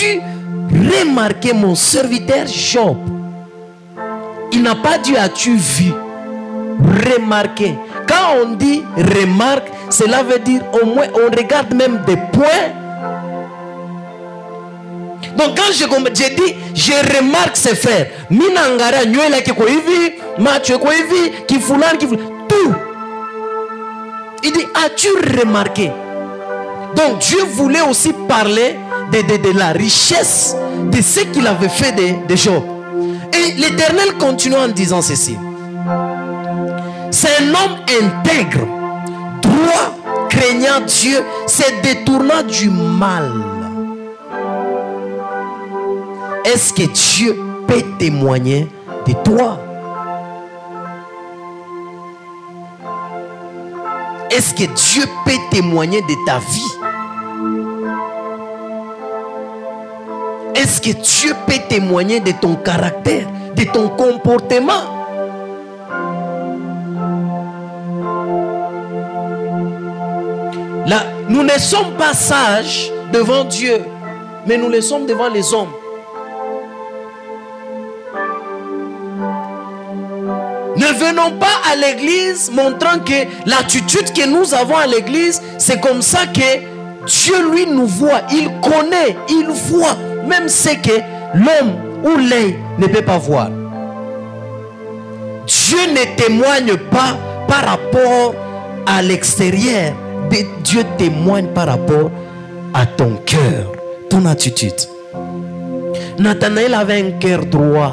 as-tu remarqué mon serviteur Job? Il n'a pas dit as-tu vu. Remarqué. Quand on dit remarque, cela veut dire au moins on regarde même des points. Donc quand j'ai dit je remarque ses frères, minangara nywela ki hivi, macho ko hivi, ki fulani tout. Il dit as-tu remarqué? Donc Dieu voulait aussi parler de la richesse de ce qu'il avait fait de Job. Et l'Éternel continue en disant ceci. C'est un homme intègre, droit, craignant Dieu, se détournant du mal. Est-ce que Dieu peut témoigner de toi? Est-ce que Dieu peut témoigner de ta vie? Est-ce que Dieu peut témoigner de ton caractère, de ton comportement? Là, nous ne sommes pas sages devant Dieu, mais nous le sommes devant les hommes. Ne venons pas à l'église montrant que l'attitude que nous avons à l'église, c'est comme ça que Dieu lui nous voit. Il connaît, il voit même ce que l'homme ou l'œil ne peut pas voir. Dieu ne témoigne pas par rapport à l'extérieur. Dieu témoigne par rapport à ton cœur, ton attitude. Nathanaël avait un cœur droit.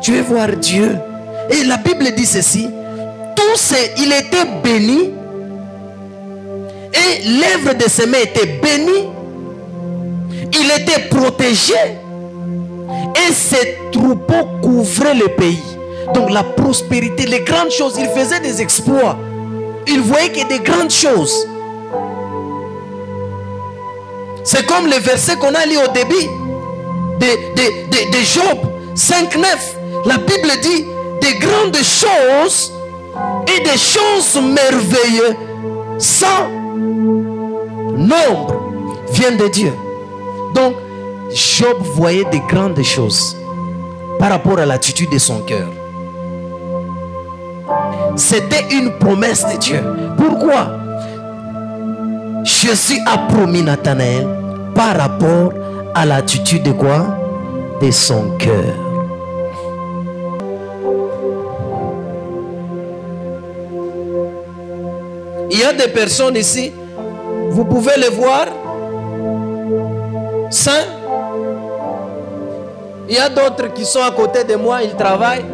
Tu veux voir Dieu? Et la Bible dit ceci. Il était béni. Et l'œuvre de ses mains était bénie. Il était protégé. Et ses troupeaux couvraient le pays. Donc la prospérité, les grandes choses. Il faisait des exploits. Il voyait que des grandes choses. C'est comme le verset qu'on a lu au début de Job 5:9. La Bible dit des grandes choses et des choses merveilleuses sans nombre viennent de Dieu. Donc Job voyait des grandes choses par rapport à l'attitude de son cœur. C'était une promesse de Dieu. Pourquoi? Jésus a promis Nathanaël par rapport à l'attitude de quoi? De son cœur. Il y a des personnes ici, vous pouvez les voir sains. Il y a d'autres qui sont à côté de moi, ils travaillent,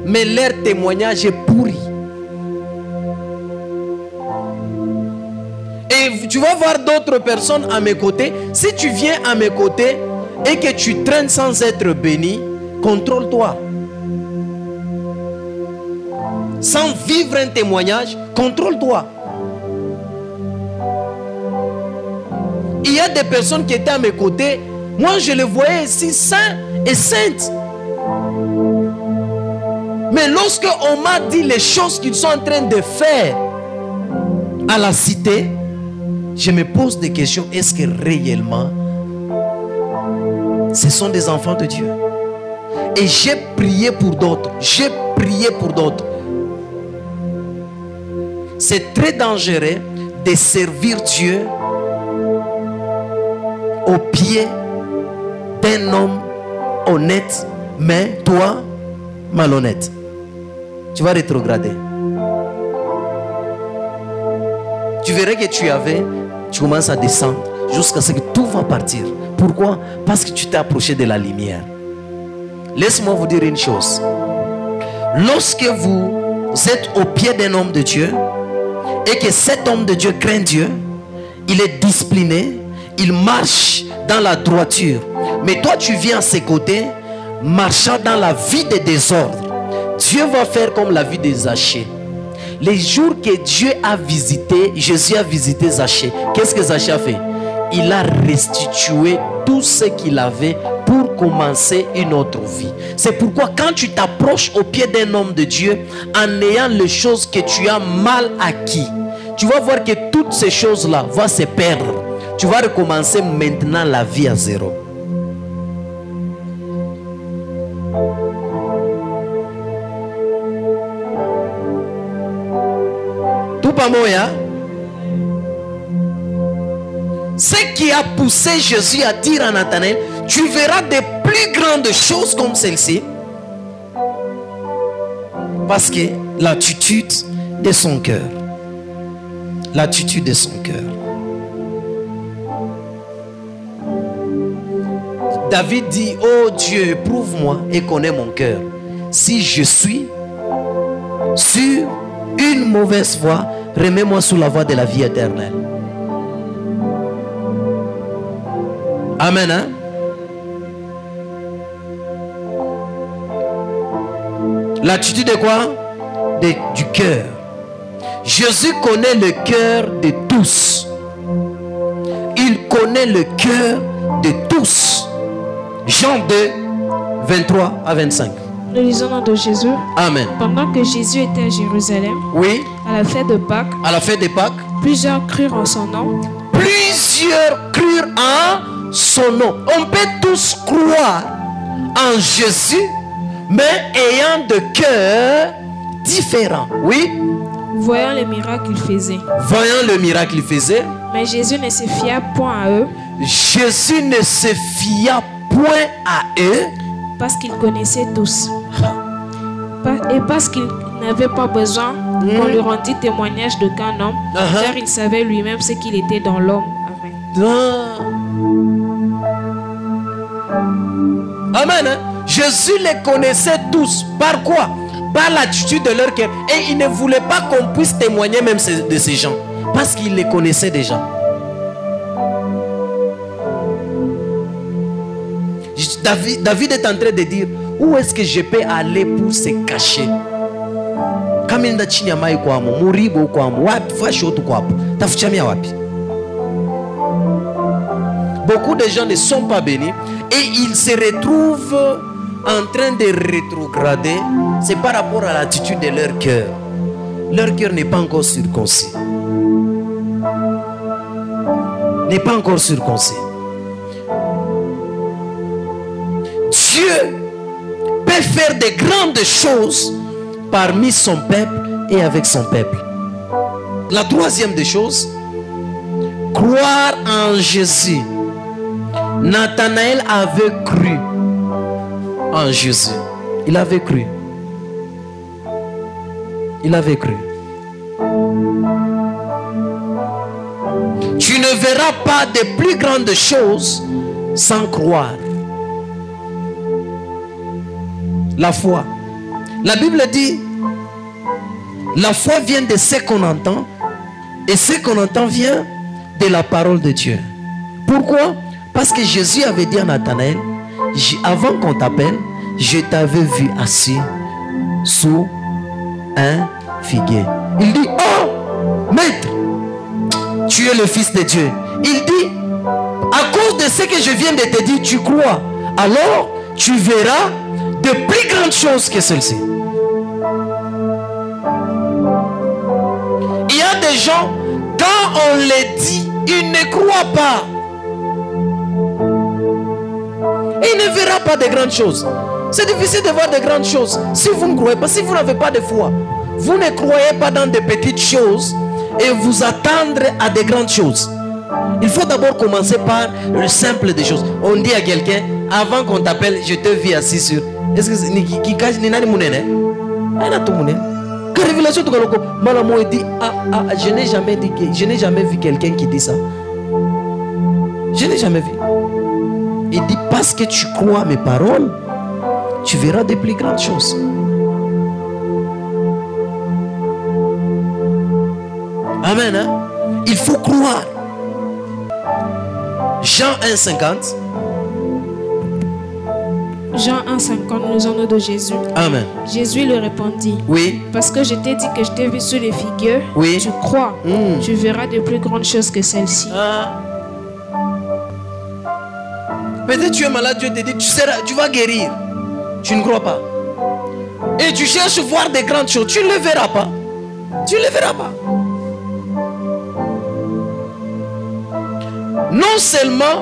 mais leur témoignage est pourri. Et tu vas voir d'autres personnes à mes côtés. Si tu viens à mes côtés et que tu traînes sans être béni, contrôle-toi. Sans vivre un témoignage, contrôle-toi. Il y a des personnes qui étaient à mes côtés. Moi, je les voyais ici saints et saintes. Mais lorsque on m'a dit les choses qu'ils sont en train de faire à la cité, je me pose des questions. Est-ce que réellement ce sont des enfants de Dieu? Et j'ai prié pour d'autres. J'ai prié pour d'autres. C'est très dangereux de servir Dieu au pied d'un homme honnête, mais toi, malhonnête. Tu vas rétrograder. Tu verrais que tu commences à descendre jusqu'à ce que tout va partir. Pourquoi? Parce que tu t'es approché de la lumière. Laisse-moi vous dire une chose. Lorsque vous êtes au pied d'un homme de Dieu et que cet homme de Dieu craint Dieu, il est discipliné, il marche dans la droiture. Mais toi tu viens à ses côtés, marchant dans la vie de désordre. Dieu va faire comme la vie de Zachée. Les jours que Dieu a visité, Jésus a visité Zachée. Qu'est-ce que Zachée a fait? Il a restitué tout ce qu'il avait pour commencer une autre vie. C'est pourquoi quand tu t'approches au pied d'un homme de Dieu, en ayant les choses que tu as mal acquis, tu vas voir que toutes ces choses-là vont se perdre. tu vas recommencer maintenant la vie à zéro. Tout pas moya. Ce qui a poussé Jésus à dire à Nathanaël, tu verras des plus grandes choses comme celle-ci. Parce que l'attitude de son cœur. L'attitude de son cœur. David dit, oh Dieu, éprouve-moi et connais mon cœur. Si je suis sur une mauvaise voie, remets-moi sur la voie de la vie éternelle. Amen. Hein? L'attitude de quoi? Du cœur. Jésus connaît le cœur de tous. Il connaît le cœur de tous. Jean 2, 23 à 25. Nous lisons le nom de Jésus. Amen. Pendant que Jésus était à Jérusalem, oui, à la fête de Pâques, plusieurs crurent en son nom. Plusieurs crurent en son nom. On peut tous croire en Jésus, mais ayant de cœurs différents. Oui. Voyant les miracles qu'il faisait. Voyant le miracle qu'il faisait. Mais Jésus ne se fia point à eux. Jésus ne se fia point à eux. Parce qu'il connaissait tous. Et parce qu'il n'avait pas besoin qu'on lui rendît témoignage d'aucun homme, car il savait lui-même ce qu'il était dans l'homme. Amen. Hein? Jésus les connaissait tous. Par quoi? Par l'attitude de leur cœur. Et il ne voulait pas qu'on puisse témoigner même de ces gens. Parce qu'il les connaissait déjà. David est en train de dire, où est-ce que je peux aller pour se cacher? Beaucoup de gens ne sont pas bénis et ils se retrouvent en train de rétrograder. C'est par rapport à l'attitude de leur cœur. Leur cœur n'est pas encore circoncis. N'est pas encore circoncis. Dieu peut faire de grandes choses parmi son peuple et avec son peuple. La troisième des choses, croire en Jésus. Nathanaël avait cru en Jésus. Il avait cru. Il avait cru. Tu ne verras pas de plus grandes choses sans croire. La foi. La Bible dit, la foi vient de ce qu'on entend, et ce qu'on entend vient de la parole de Dieu. Pourquoi? Parce que Jésus avait dit à Nathanaël, avant qu'on t'appelle, je t'avais vu assis sous un figuier. Il dit, oh, maître, tu es le Fils de Dieu. Il dit, à cause de ce que je viens de te dire, tu crois. Alors, tu verras de plus grandes choses que celle-ci. Il y a des gens, quand on les dit, ils ne croient pas. Et ils ne verront pas de grandes choses. C'est difficile de voir de grandes choses si vous ne croyez pas, si vous n'avez pas de foi. Vous ne croyez pas dans de petites choses et vous attendre à de grandes choses. Il faut d'abord commencer par le simple des choses. On dit à quelqu'un, avant qu'on t'appelle, je te vis assis sur. Est-ce que ni nani munene? Aina tout munene. Que révélation tu kaloko? Malamo dit je n'ai jamais dit que je n'ai jamais vu quelqu'un qui dit ça. Je n'ai jamais vu. Il dit parce que tu crois à mes paroles, tu verras de plus grandes choses. Amen. Hein? Il faut croire. Jean 1,50. Jean 1,50, nous en de Jésus. Amen. Jésus lui répondit. Oui. Parce que je t'ai dit que je t'ai vu sous les figuiers. Oui. Tu crois. Tu verras de plus grandes choses que celles-ci. Peut-être tu es malade, Dieu te dit tu vas guérir. Tu ne crois pas. Et tu cherches à voir des grandes choses. Tu ne le verras pas. Tu ne le verras pas. non seulement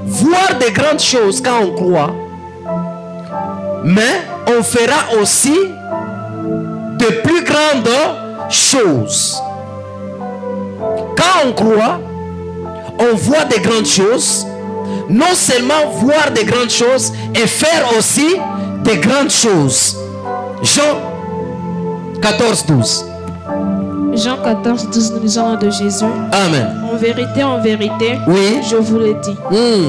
voir de grandes choses quand on croit, mais on fera aussi de plus grandes choses. Quand on croit, on voit de grandes choses, non seulement voir de grandes choses et faire aussi de grandes choses. Jean 14, 12. Jean 14, 12, nous lisons de Jésus. Amen. En vérité, Oui. je vous le dis.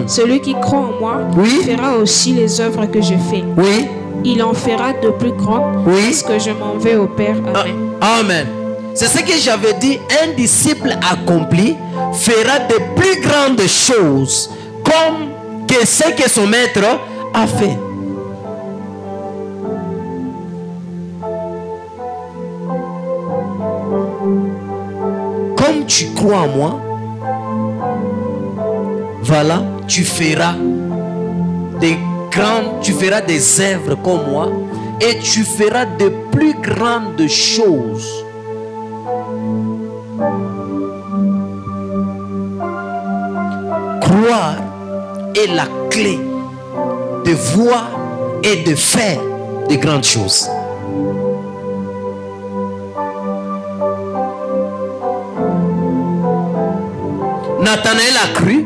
Celui qui croit en moi Oui. fera aussi les œuvres que je fais. Oui. Il en fera de plus grandes, Oui. parce que je m'en vais au Père. Amen. Amen. C'est ce que j'avais dit. Un disciple accompli fera de plus grandes choses comme que ce que son maître a fait. Comme tu crois en moi, voilà, tu feras des œuvres comme moi et tu feras de plus grandes choses. Croire est la clé de voir et de faire de grandes choses. Nathanaël a cru.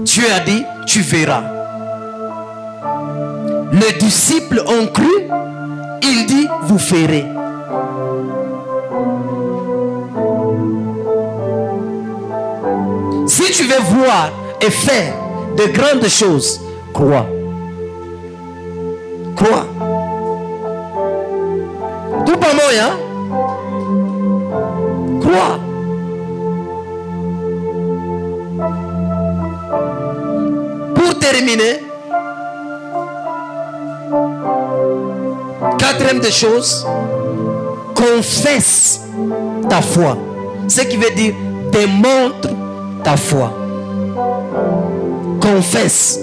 Dieu a dit, tu verras. Les disciples ont cru. Il dit, vous ferez. Si tu veux voir et faire de grandes choses, crois. Crois. Tout pas moi, hein? Crois. Pour terminer, quatrième des choses, confesse ta foi. Ce qui veut dire démontre ta foi. Confesse.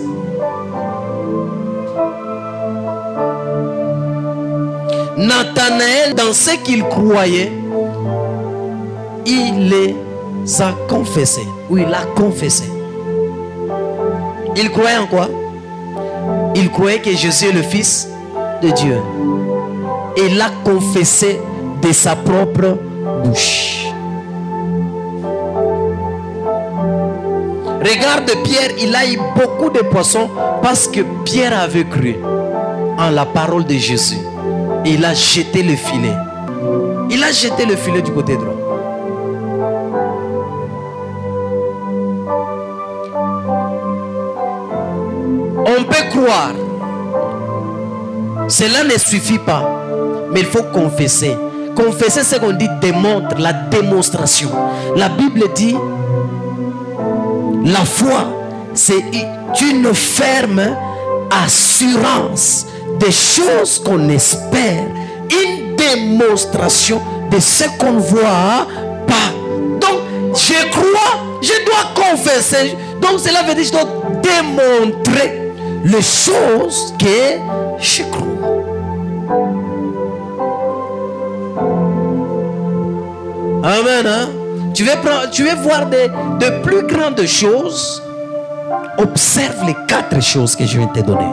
Nathanaël, dans ce qu'il croyait, il les a confessés. Ou il a confessé. Il croyait en quoi? Il croyait que Jésus est le Fils de Dieu. Et il l'a confessé de sa propre bouche. Regarde Pierre, il a eu beaucoup de poissons parce que Pierre avait cru en la parole de Jésus. Et il a jeté le filet. Il a jeté le filet du côté droit. On peut croire. Cela ne suffit pas. Mais il faut confesser. Confesser, c'est qu'on dit démontre, la démonstration. La Bible dit, la foi, c'est une ferme assurance des choses qu'on espère. Une démonstration de ce qu'on ne voit pas. Donc, je crois, je dois confesser. Donc, cela veut dire que je dois démontrer les choses que je crois. Amen. Hein? Tu veux voir de plus grandes choses. Observe les 4 choses que je viens de te donner.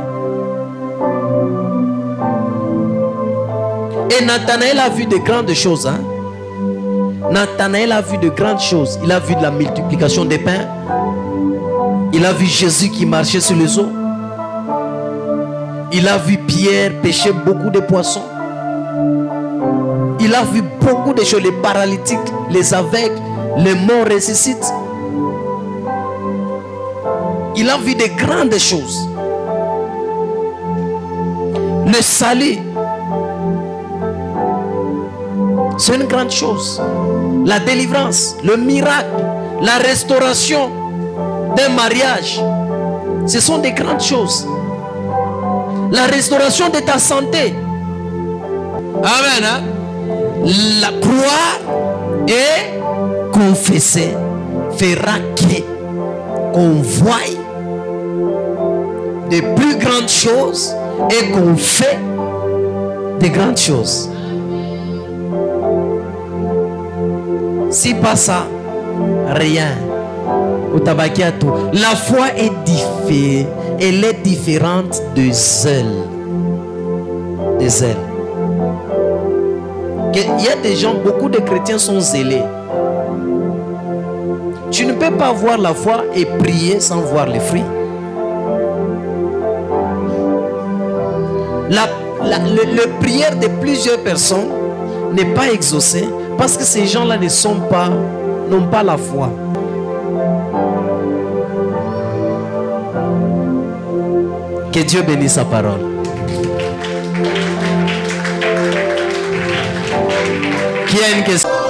Et Nathanaël a vu de grandes choses. Hein? Nathanaël a vu de grandes choses. Il a vu de la multiplication des pains. Il a vu Jésus qui marchait sur les eaux. Il a vu Pierre pêcher beaucoup de poissons. Il a vu beaucoup de choses. Les paralytiques, les aveugles, les morts ressuscitent. Il a vu de grandes choses. Le salut, c'est une grande chose. La délivrance, le miracle, la restauration d'un mariage, ce sont des grandes choses. La restauration de ta santé. Amen. Hein? La croire et confesser fera qu'on voie de plus grandes choses et qu'on fait de grandes choses. Si pas ça, rien La foi est différente. Elle est différente des ailes. Des ailes. Il y a des gens, beaucoup de chrétiens sont zélés. Tu ne peux pas voir la foi et prier sans voir les fruits. La prière de plusieurs personnes n'est pas exaucée parce que ces gens-là n'ont pas la foi. Que Dieu bénisse sa parole. Qui a une question?